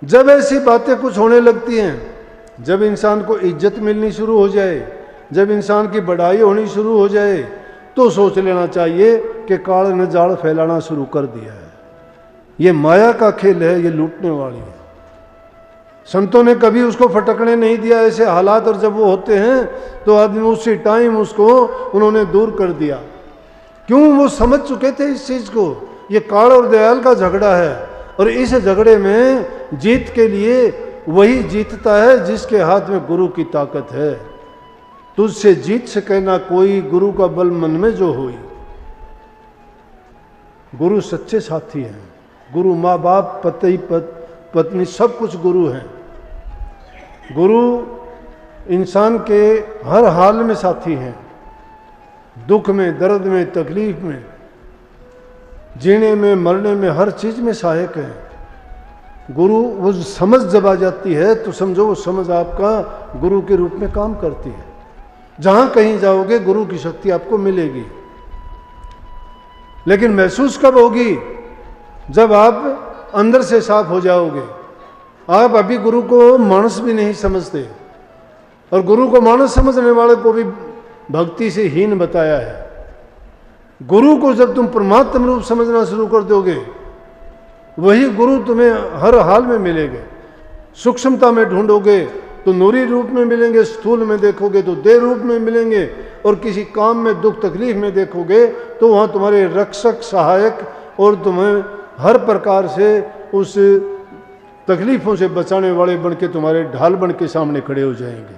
जब ऐसी बातें कुछ होने लगती हैं, जब इंसान को इज्जत मिलनी शुरू हो जाए, जब इंसान की बढ़ाई होनी शुरू हो जाए, तो सोच लेना चाहिए कि काल ने जाल फैलाना शुरू कर दिया है। ये माया का खेल है, ये लूटने वाली है। संतों ने कभी उसको फटकने नहीं दिया ऐसे हालात, और जब वो होते हैं तो आदमी उसी टाइम उसको उन्होंने दूर कर दिया। क्यों? वो समझ चुके थे इस चीज को। ये काल और दयाल का झगड़ा है, और इस झगड़े में जीत के लिए वही जीतता है जिसके हाथ में गुरु की ताकत है। तुझसे जीत सके ना कोई, गुरु का बल मन में जो होई। गुरु सच्चे साथी हैं। गुरु माँ बाप, पति पत्नी सब कुछ गुरु हैं। गुरु इंसान के हर हाल में साथी हैं, दुख में, दर्द में, तकलीफ में, जीने में, मरने में, हर चीज में सहायक है। गुरु वो समझ जब आ जाती है तो समझो वो समझ आपका गुरु के रूप में काम करती है। जहां कहीं जाओगे गुरु की शक्ति आपको मिलेगी। लेकिन महसूस कब होगी? जब आप अंदर से साफ हो जाओगे। आप अभी गुरु को मानस भी नहीं समझते, और गुरु को मानस समझने वाले को भी भक्ति से हीन बताया है। गुरु को जब तुम परमात्म रूप समझना शुरू कर दोगे, वही गुरु तुम्हें हर हाल में मिलेंगे। सूक्ष्मता में ढूंढोगे तो नूरी रूप में मिलेंगे, स्थूल में देखोगे तो देह रूप में मिलेंगे, और किसी काम में, दुख तकलीफ में देखोगे तो वहाँ तुम्हारे रक्षक, सहायक, और तुम्हें हर प्रकार से उस तकलीफों से बचाने वाले बन के, तुम्हारे ढाल बन के सामने खड़े हो जाएंगे।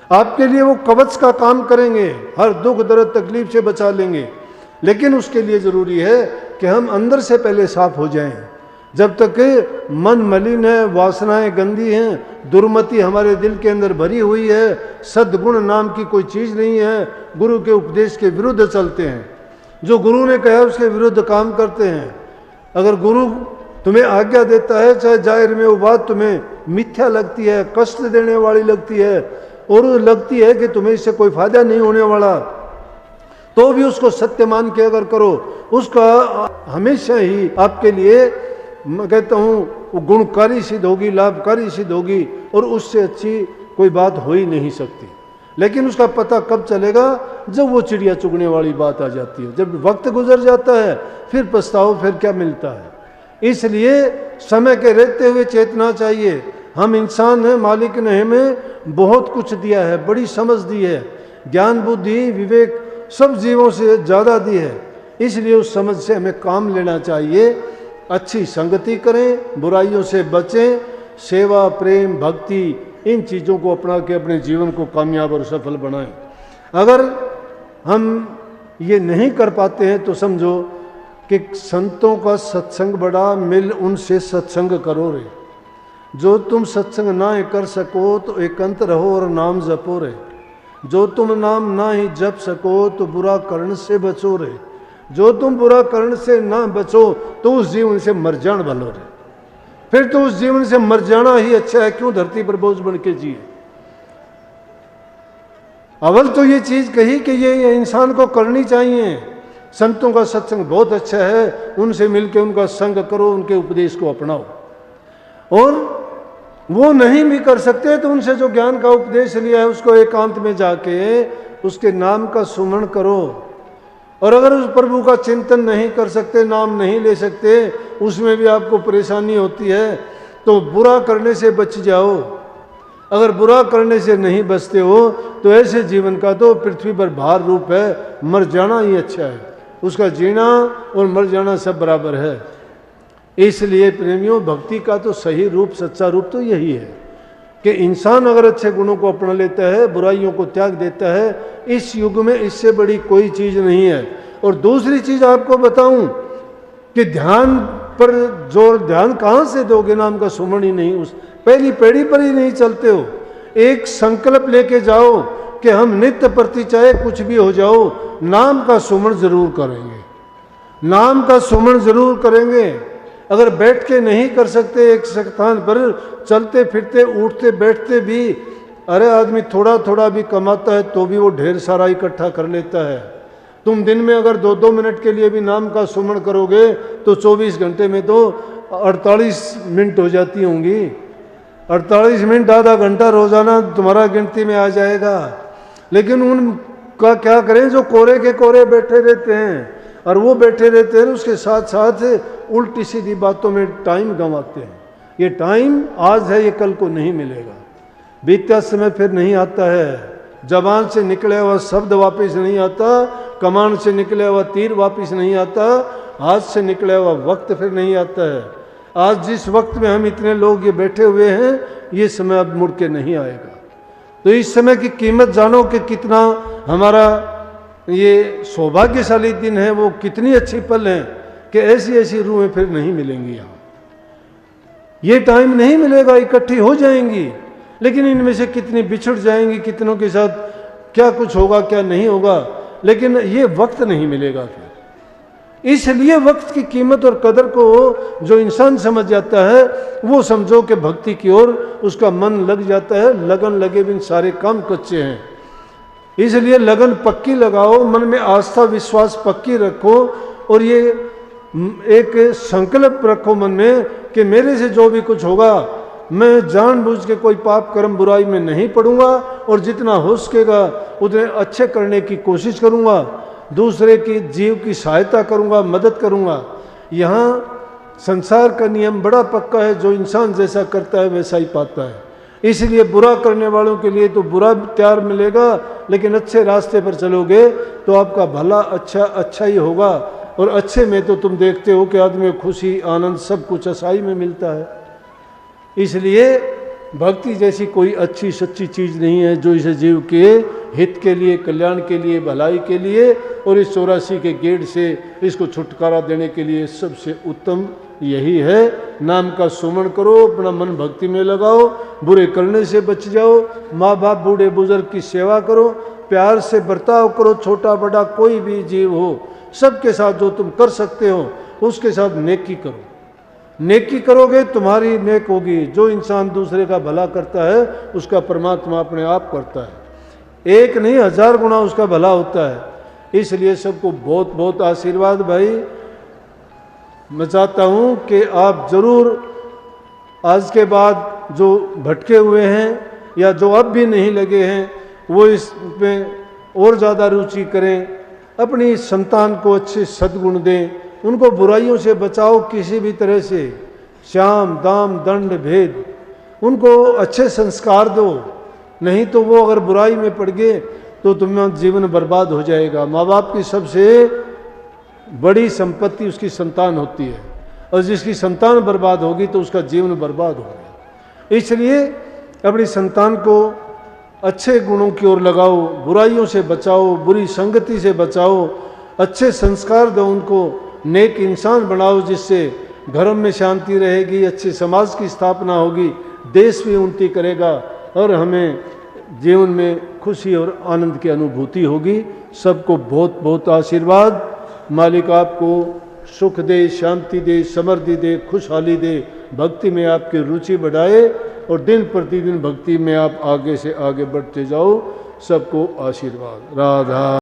आपके लिए वो कवच का काम करेंगे, हर दुख दर्द तकलीफ से बचा लेंगे। लेकिन उसके लिए जरूरी है कि हम अंदर से पहले साफ हो जाएं। जब तक मन मलिन है, वासनाएं गंदी हैं, दुर्मति हमारे दिल के अंदर भरी हुई है, सद्गुण नाम की कोई चीज नहीं है, गुरु के उपदेश के विरुद्ध चलते हैं, जो गुरु ने कहा उसके विरुद्ध काम करते हैं। अगर गुरु तुम्हें आज्ञा देता है, चाहे जाहिर में वो बात तुम्हें मिथ्या लगती है, कष्ट देने वाली लगती है, और लगती है कि तुम्हें इससे कोई फायदा नहीं होने वाला, तो भी उसको सत्य मान के अगर करो, उसका हमेशा ही आपके लिए, मैं कहता हूँ, वो गुणकारी सिद्ध होगी, लाभकारी सिद्ध होगी, और उससे अच्छी कोई बात हो ही नहीं सकती। लेकिन उसका पता कब चलेगा? जब वो चिड़िया चुगने वाली बात आ जाती है, जब वक्त गुजर जाता है, फिर पछताओ, फिर क्या मिलता है। इसलिए समय के रहते हुए चेतना चाहिए। हम इंसान हैं, मालिक ने हमें बहुत कुछ दिया है, बड़ी समझ दी है, ज्ञान बुद्धि विवेक सब जीवों से ज़्यादा दी है। इसलिए उस समझ से हमें काम लेना चाहिए। अच्छी संगति करें, बुराइयों से बचें, सेवा, प्रेम, भक्ति, इन चीज़ों को अपना के अपने जीवन को कामयाब और सफल बनाएं। अगर हम ये नहीं कर पाते हैं तो समझो कि संतों का सत्संग बड़ा, मिल उनसे सत्संग करो रे। जो तुम सत्संग ना कर सको तो एकांत रहो और नाम जपो रे। जो तुम नाम ना ही जप सको तो बुरा कर्ण से बचो रे। जो तुम बुरा कर्ण से ना बचो तो उस जीवन से मर जान भलो रे। फिर तो उस जीवन से मर जाना ही अच्छा है, क्यों धरती पर बोझ बन के जिए। अव्वल तो ये चीज कही कि ये इंसान को करनी चाहिए। संतों का सत्संग बहुत अच्छा है, उनसे मिलकर उनका संग करो, उनके उपदेश को अपनाओ। और वो नहीं भी कर सकते तो उनसे जो ज्ञान का उपदेश लिया है उसको एकांत में जाके उसके नाम का सुमरण करो। और अगर उस प्रभु का चिंतन नहीं कर सकते, नाम नहीं ले सकते, उसमें भी आपको परेशानी होती है, तो बुरा करने से बच जाओ। अगर बुरा करने से नहीं बचते हो तो ऐसे जीवन का तो पृथ्वी पर भार रूप है, मर जाना ही अच्छा है। उसका जीना और मर जाना सब बराबर है। इसलिए प्रेमियों, भक्ति का तो सही रूप, सच्चा रूप तो यही है कि इंसान अगर अच्छे गुणों को अपना लेता है, बुराइयों को त्याग देता है, इस युग में इससे बड़ी कोई चीज नहीं है। और दूसरी चीज आपको बताऊं कि ध्यान पर जोर, ध्यान कहां से दोगे? नाम का सुमरण ही नहीं, उस पहली पेढ़ी पर ही नहीं चलते हो। एक संकल्प लेके जाओ कि हम नित्य प्रति चाहे कुछ भी हो जाओ, नाम का सुमरण जरूर करेंगे, नाम का सुमरण जरूर करेंगे। अगर बैठ के नहीं कर सकते एक स्थान पर, चलते फिरते उठते बैठते भी, अरे आदमी थोड़ा थोड़ा भी कमाता है तो भी वो ढेर सारा इकट्ठा कर लेता है। तुम दिन में अगर 2-2 मिनट के लिए भी नाम का सुमरण करोगे तो 24 घंटे में तो 48 मिनट हो जाती होंगी। 48 मिनट आधा घंटा रोजाना तुम्हारा गिनती में आ जाएगा। लेकिन उनका क्या करें जो कोरे के कोरे बैठे रहते हैं, और वो बैठे रहते हैं उसके साथ साथ उल्टी सीधी बातों में टाइम गंवाते हैं। ये टाइम आज है, ये कल को नहीं मिलेगा। बीतता समय फिर नहीं आता है। जबान से निकले हुआ शब्द वापस नहीं आता, कमान से निकले हुआ तीर वापस नहीं आता, हाथ से निकले हुआ वक्त फिर नहीं आता है। आज जिस वक्त में हम इतने लोग ये बैठे हुए हैं, ये समय अब मुड़ के नहीं आएगा। तो इस समय की कीमत जानो कि कितना हमारा ये सौभाग्यशाली दिन है, वो कितनी अच्छी पल है कि ऐसी ऐसी रूहें फिर नहीं मिलेंगी यहाँ। ये टाइम नहीं मिलेगा, इकट्ठी हो जाएंगी, लेकिन इनमें से कितनी बिछड़ जाएंगी, कितनों के साथ क्या कुछ होगा क्या नहीं होगा, लेकिन ये वक्त नहीं मिलेगा फिर। इसलिए वक्त की कीमत और कदर को जो इंसान समझ जाता है, वो समझो कि भक्ति की ओर उसका मन लग जाता है। लगन लगे बिन सारे काम कच्चे हैं। इसलिए लगन पक्की लगाओ, मन में आस्था विश्वास पक्की रखो, और ये एक संकल्प रखो मन में कि मेरे से जो भी कुछ होगा, मैं जानबूझ के कोई पाप कर्म बुराई में नहीं पड़ूंगा, और जितना हो सकेगा उतने अच्छे करने की कोशिश करूंगा, दूसरे की जीव की सहायता करूंगा, मदद करूंगा। यहाँ संसार का नियम बड़ा पक्का है, जो इंसान जैसा करता है वैसा ही पाता है। इसलिए बुरा करने वालों के लिए तो बुरा तैयार मिलेगा, लेकिन अच्छे रास्ते पर चलोगे तो आपका भला अच्छा ही होगा। और अच्छे में तो तुम देखते हो कि आदमी को खुशी आनंद सब कुछ अच्छाई में मिलता है। इसलिए भक्ति जैसी कोई अच्छी सच्ची चीज़ नहीं है जो इसे जीव के हित के लिए, कल्याण के लिए, भलाई के लिए और इस 84 के गेड़ से इसको छुटकारा देने के लिए सबसे उत्तम यही है। नाम का सुमरण करो, अपना मन भक्ति में लगाओ, बुरे करने से बच जाओ, माँ बाप बूढ़े बुजुर्ग की सेवा करो, प्यार से बर्ताव करो, छोटा बड़ा कोई भी जीव हो सबके साथ जो तुम कर सकते हो उसके साथ नेकी करो। नेकी करोगे तुम्हारी नेक होगी। जो इंसान दूसरे का भला करता है उसका परमात्मा अपने आप करता है, एक नहीं 1000 गुना उसका भला होता है। इसलिए सबको बहुत बहुत आशीर्वाद। भाई मैं चाहता हूँ कि आप जरूर आज के बाद जो भटके हुए हैं या जो अब भी नहीं लगे हैं वो इसमें और ज़्यादा रुचि करें, अपनी संतान को अच्छे सद्गुण दें, उनको बुराइयों से बचाओ किसी भी तरह से, श्याम दाम दंड भेद, उनको अच्छे संस्कार दो, नहीं तो वो अगर बुराई में पड़ गए तो तुम्हारा जीवन बर्बाद हो जाएगा। माँ बाप की सबसे बड़ी संपत्ति उसकी संतान होती है, और जिसकी संतान बर्बाद होगी तो उसका जीवन बर्बाद होगा। इसलिए अपनी संतान को अच्छे गुणों की ओर लगाओ, बुराइयों से बचाओ, बुरी संगति से बचाओ, अच्छे संस्कार दो उनको, नेक इंसान बनाओ जिससे धर्म में शांति रहेगी, अच्छे समाज की स्थापना होगी, देश भी उन्नति करेगा और हमें जीवन में खुशी और आनंद की अनुभूति होगी। सबको बहुत बहुत आशीर्वाद। मालिक आपको सुख दे, शांति दे, समृद्धि दे, खुशहाली दे, भक्ति में आपकी रुचि बढ़ाए और दिन प्रतिदिन भक्ति में आप आगे से आगे बढ़ते जाओ। सबको आशीर्वाद। राधा।